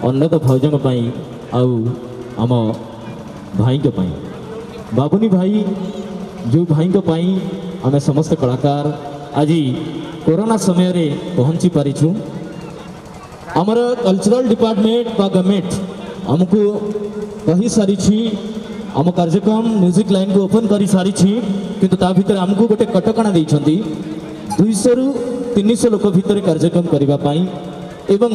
अन्नत भौजन आउ आम भाई बाबुनी भाई जो भाई आम समस्त कलाकार आज कोरोना समय रे पहुँची पारिछु। आमर कल्चरल डिपार्टमेंट बा गवर्नमेंट आमको कही सारी आम कार्यक्रम म्यूजिक लाइन को ओपन कर सारी किंतु ता भीतर आमको गोटे कटकणा देइछंती 200 रु 300 लोक भीतर कार्यक्रम करने एवं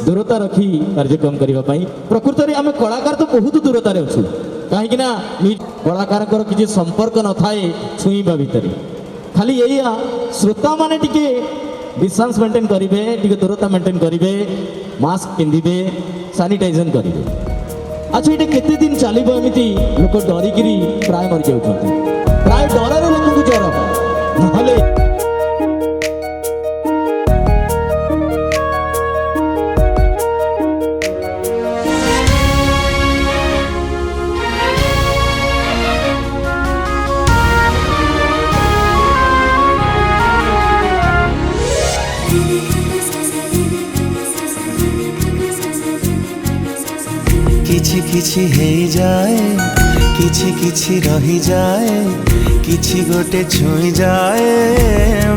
दूरता रखी कार्यक्रम करने। प्रकृत में आम कलाकार तो बहुत दूरता अच्छु कहीं कलाकार किसी संपर्क न थाए छुईबा भीतर खाली या श्रोता माने टिके डिस्टेंस मेंटेन करेंगे टिके दूरता मेंटेन करेंगे मास्क पिंधे सानिटाइजन करेंगे। अच्छा ये केते दिन चलो एमती लोक डरिकी प्राय मरी जाऊँ प्राय डर लोक को ज्वर ना किछि किछि हे जाए किछि किछि रही जाए किछि गोटे छुई जाए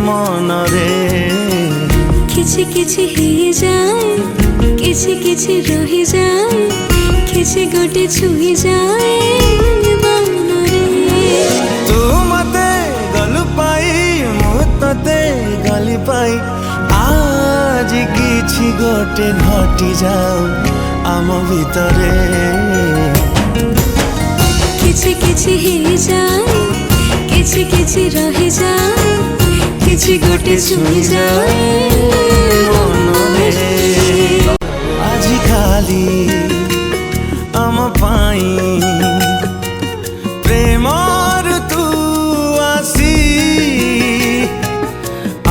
मन रे किछि किछि हे जाए किछि किछि रही जाए किछि गोटे छुई जाए मन रे। तू मते गलु पाई मु तते गली पाई आज किछि गोटे घटी जाओ आम भितरे किछि किछि हे जाए किछि किछि रही जाए किछि गोटे छुई जाए मन रे। आज खाली आम पाई प्रेमर तू आसी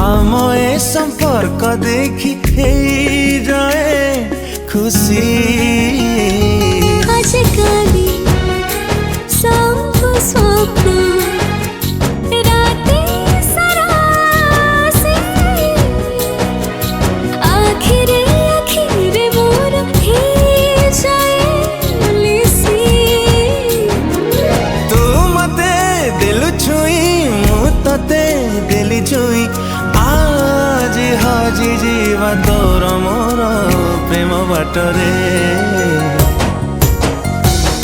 आम ए संपर्क देखी हे जाए खुशी। आज काली सब स्वप्न राते सरासे आखिरे आखिरे मोर हे जाए लिसी। तू मते दिल छुई मु तते दिल छुई आज हाजी जीवा तोर मोर प्रेम बाटरे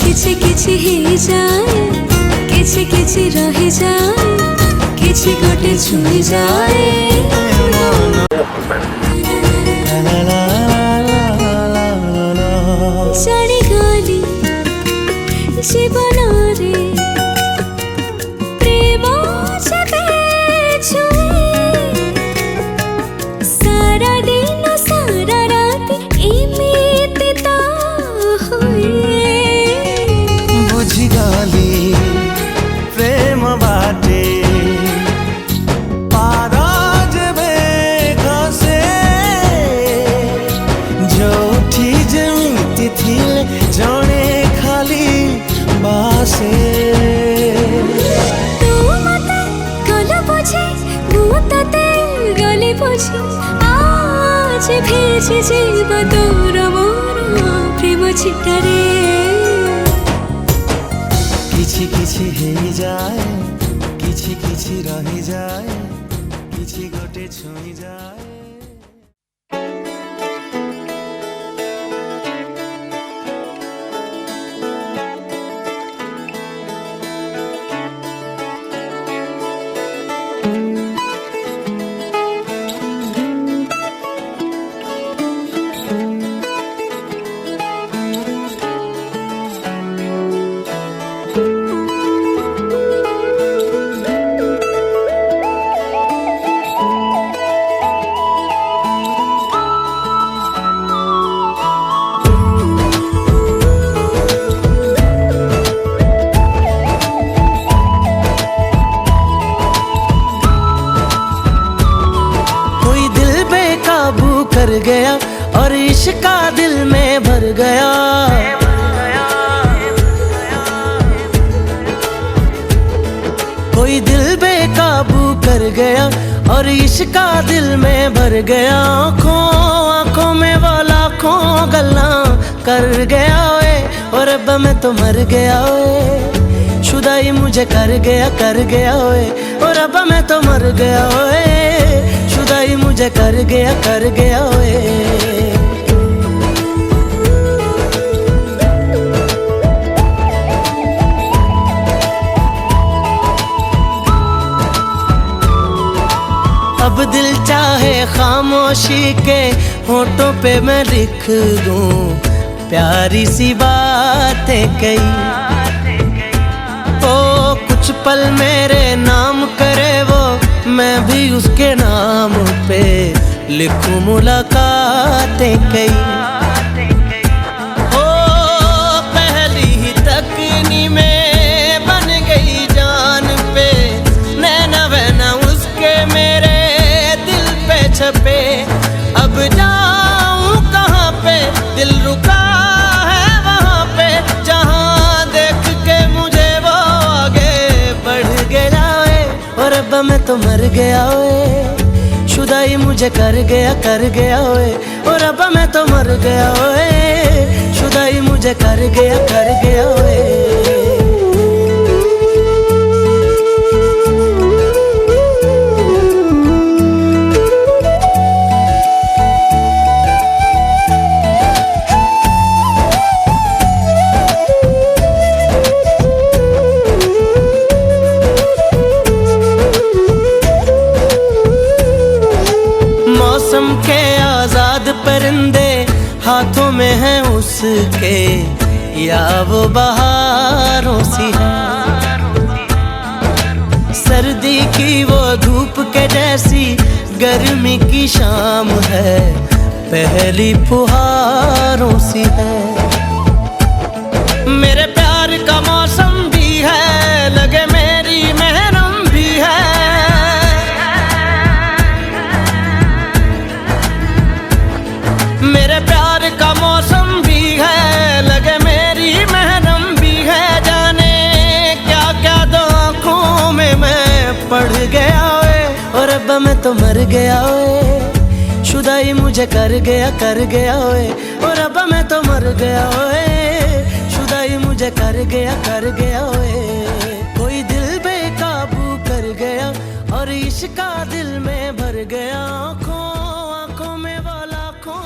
किछि किछि हे जाए किछि किछि रही जाए किछि गोटे छुई जाए जानी गली जीवन रे प्रेम जेबे छुए सारा दिन सारा रात एमिति तो हुए। बुझी गली प्रेम बाटे पारा जेबे खसे जोठी जेमिति थिले जणे खाली बासे। तू मते गल बुझे मु तते गली बुझी आज भेजी जीव तोर मोर प्रेम छिटारे। किछि किछि हे जाए किछि किछि रही जाए किछि गोटे छुई जाए। कर गया और इश्का दिल में भर गया। कोई दिल बेकाबू कर गया और इश्का दिल में भर गया। आँखों आँखों में वो लाखों गल्लां कर गया ओए, और रब्बा मैं तो मर गया ओए। शुदाई मुझे कर गया ओए, और रब्बा मैं तो मर गया ओए। शुदाई मुझे कर गया ओए। अब दिल चाहे खामोशी के होठों पे मैं लिख दूं प्यारी सी बातें कई। ओ कुछ पल मेरे नाम करे वो, मैं भी उसके नाम पे लिखूं मुलाकातें कई। ओ पहली ही तकनी में बन गई जान पे, नैना वैना उसके मेरे छपे। अब जाऊं कहाँ पे, दिल रुका है वहाँ पे, जहाँ देख के मुझे वो आगे बढ़ गया ओए, और अब मैं तो मर गया ओए। शुदाई मुझे कर गया ओए, और अब मैं तो मर गया ओए। शुदाई मुझे कर गया ओए। मौसम के आजाद परिंदे हाथों में हैं उसके, या वो बहारों सी है। सर्दी की वो धूप के जैसी गर्मी की शाम है, पहली फुहारों सी है। मेरे प्यार का मौसम भी है, लगे मेरी महरम भी है। मेरे प्यार का मौसम भी है, लगे मेरी महरम भी है। जाने क्या क्या दो आँखों में मैं पढ़ गया ओए, और अब मैं तो मर गया ओए। शुदाई मुझे कर गया ओए, और अब मैं तो मर गया ओए। शुदाई मुझे कर गया ओए। कोई दिल बेकाबू कर गया, और इश्क दिल में भर गया। आँखों में वो लाखों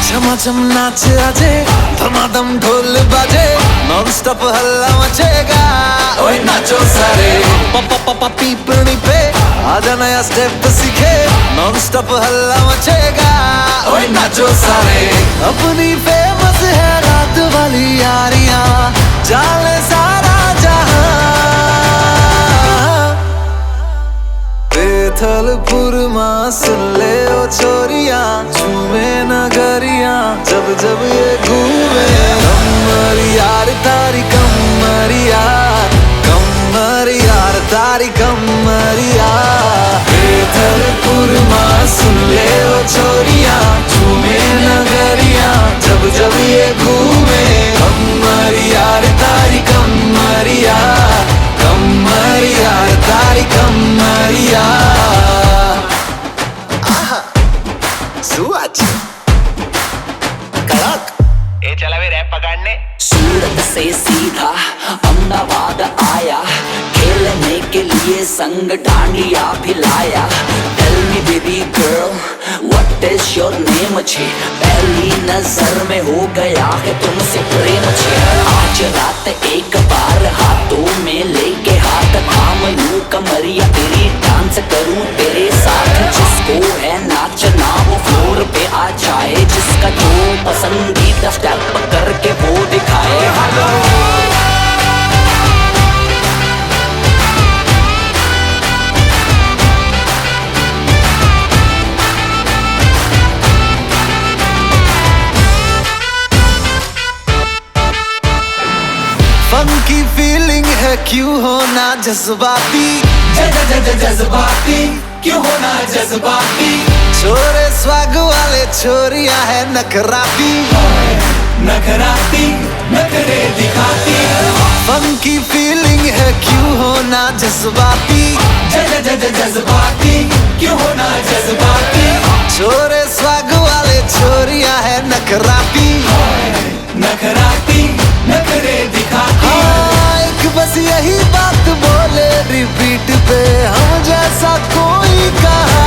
झमाझम नाच आजे, धमाधम ढोल बाजे, नॉन स्टॉप हल्ला मचेगा। ओए नाचो सारे, पापा पीपनी पे आजा नया स्टेप सीखे, नॉन स्टॉप हल्ला मचेगा। ओए नाचो सारे, अपनी फेमस है रात वाली यारियां, जाले सारा जहां। बेथलपुर माँ सुन ले ओ छोरियां, झूमे नगरिया जब जब ये घूमे। कमर यार तारी कमर यार, कमर यार तारी कमर यार। बेथलपुर माँ सुन ले ओ छोरियां, झूमे नगरिया जब जब ये घूमे। कमर यार तारी कमर यार, कमर यार तारी कमर यार। सुअज कड़क ए चला वे रैप पकड़ने। सूरत से सीधा अहमदाबाद आया, खेलने के लिए संग dandiya भिलाया। Tell me baby girl, what is your name छे? पहली नजर में हो गया है तुमसे प्रेम छे। आज रात एक बार हाथों में लेके हाथ थाम लूं कमरिया तेरी, डांस करूं तेरे साथ। जिसको है नाचना वो फ्लोर पे आ जाए, जिसका जो पसंदीदा स्टेप करके वो दिखाए। हेलो है क्यों होना जज्बाती, जज्बाती क्यों होना जज्बाती। छोरे स्वाग वाले छोरिया है नखराती, नखराती नखरे दिखाती। फंकी फीलिंग है क्यों होना जज्बाती, जज्बाती क्यों होना जज्बाती। छोरे स्वाग वाले छोरिया है नखराती, नखराती नखरे दिखाती। हाँ, एक बस यही बात बोले रिपीट पे, हम जैसा कोई कहा।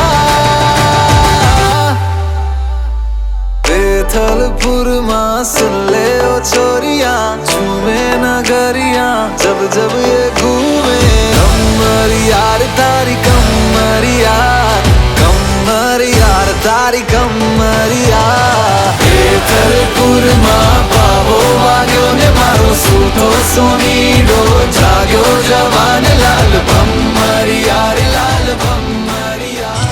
बेथलपुर माँ सुन ले ओ छोरिया, झूमे नगरिया जब जब ये घूमे। कमर यार तारी कमर यार, कमर यार तारी कमर यार। बेथलपुर माँ बाबो वाग्यो ने मारो सूतो सोनीडो, जाग्यो जवान लाल भम्मर यार लाल भम्मर यार।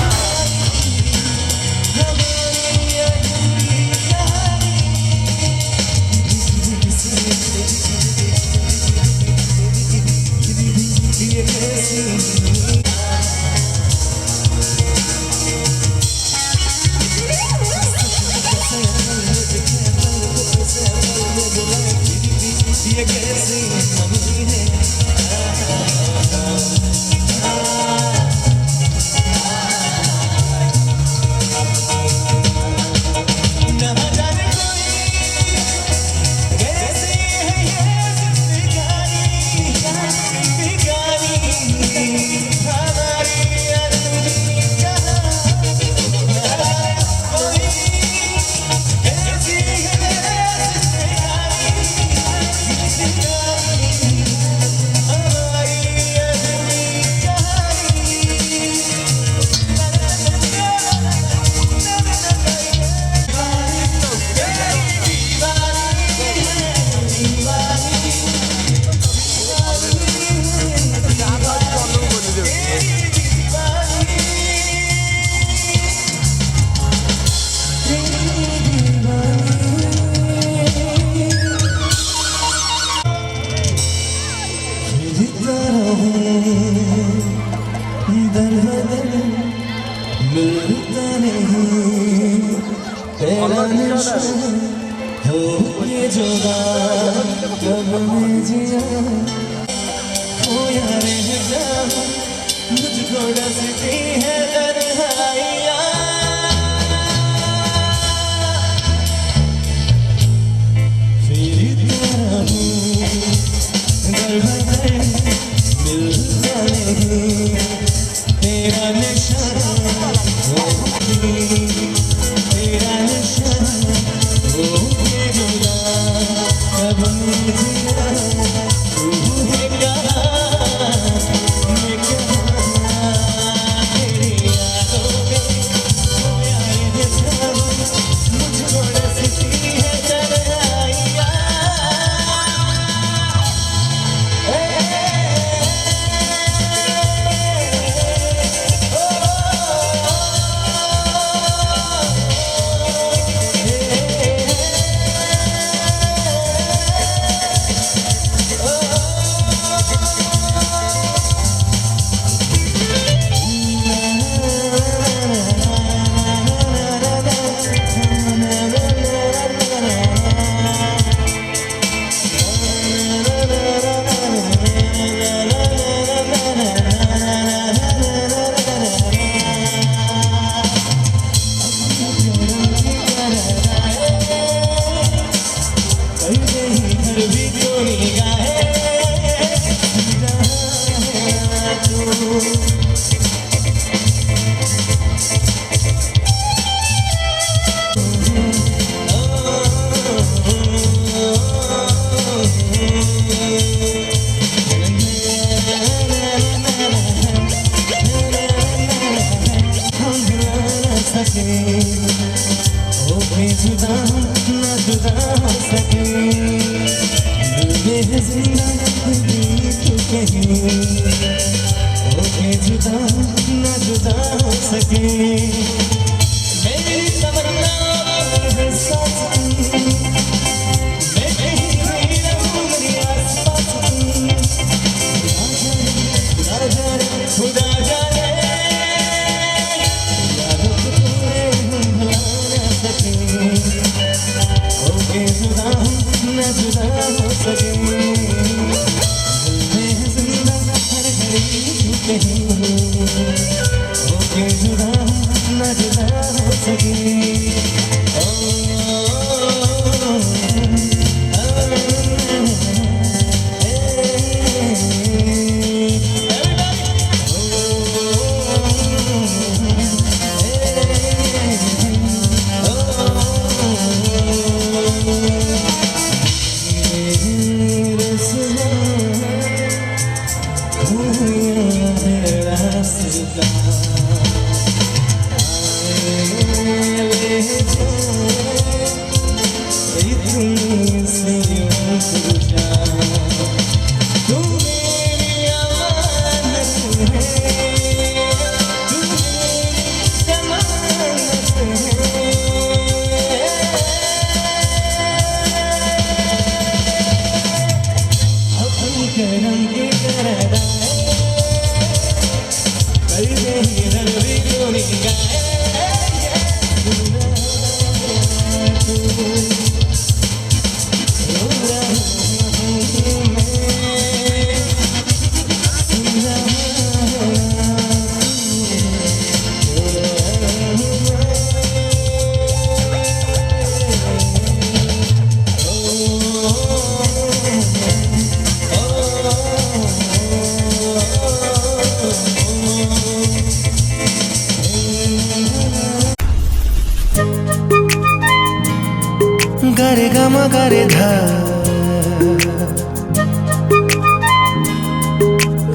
गरे गम गरे धा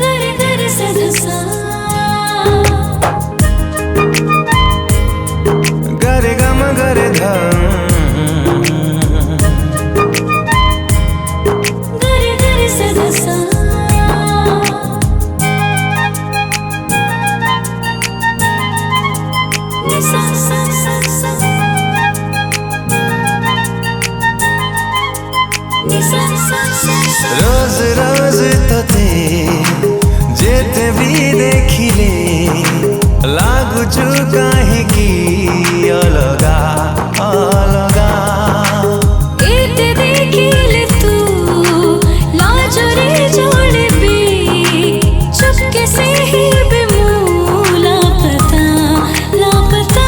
गरे गरे सधसा गरे गम गरे धा गरे गरे सधसा निसा सा सा सा निसा सा सा सा रोज रोज तोते जेते भी देखिले लागुछु काहेकि अलगा अलगा एते देखिले तू लाजरे जोड़बी चुपके से ही बेमूल लापता लापता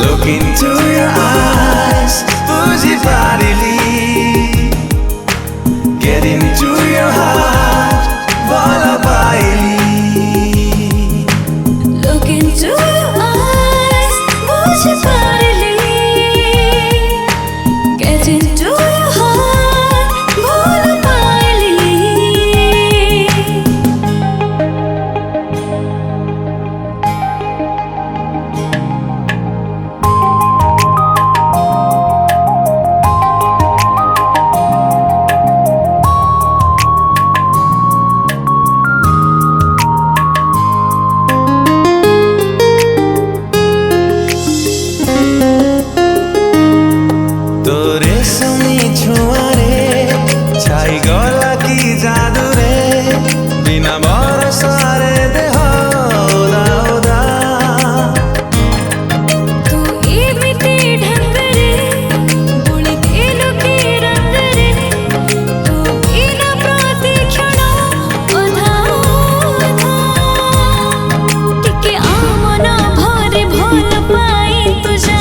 Look into your eyes बुझी पारिली Get into your heart बोला पाइली Look into your eyes मुझे पारली Get into your heart भूल पायली तोरे समी छुआरे छाई गला की जादू रे बिना भरोसारे देह उदा उदा तू एमिति ढंग रे बुणी तेलु के रंग रे तू बिना प्रतिक्षण अधा अधा टिके आमन भरे भल पाई तुझा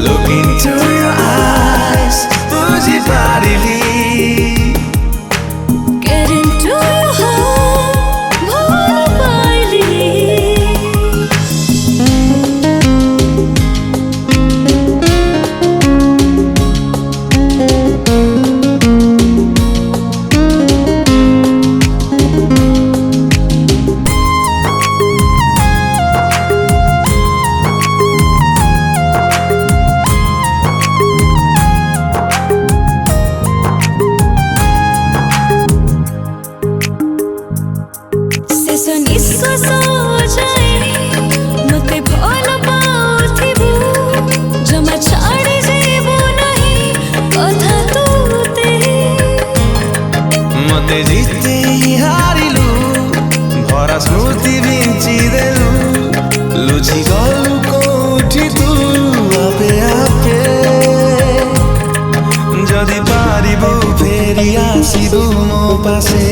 Look into your eyes बुझी पारिली Get into your heart भूल पायली शेष निश्वास जाए मते भल पाउथिबु जमा छाड़ी जीवु नहीं कथा तूते मते जिते हारिलु भरा स्मृति बिंची देलु लुचि गलु कोठी तू आपे आपे जदि पारिबु फेरि आसिबु मो पासे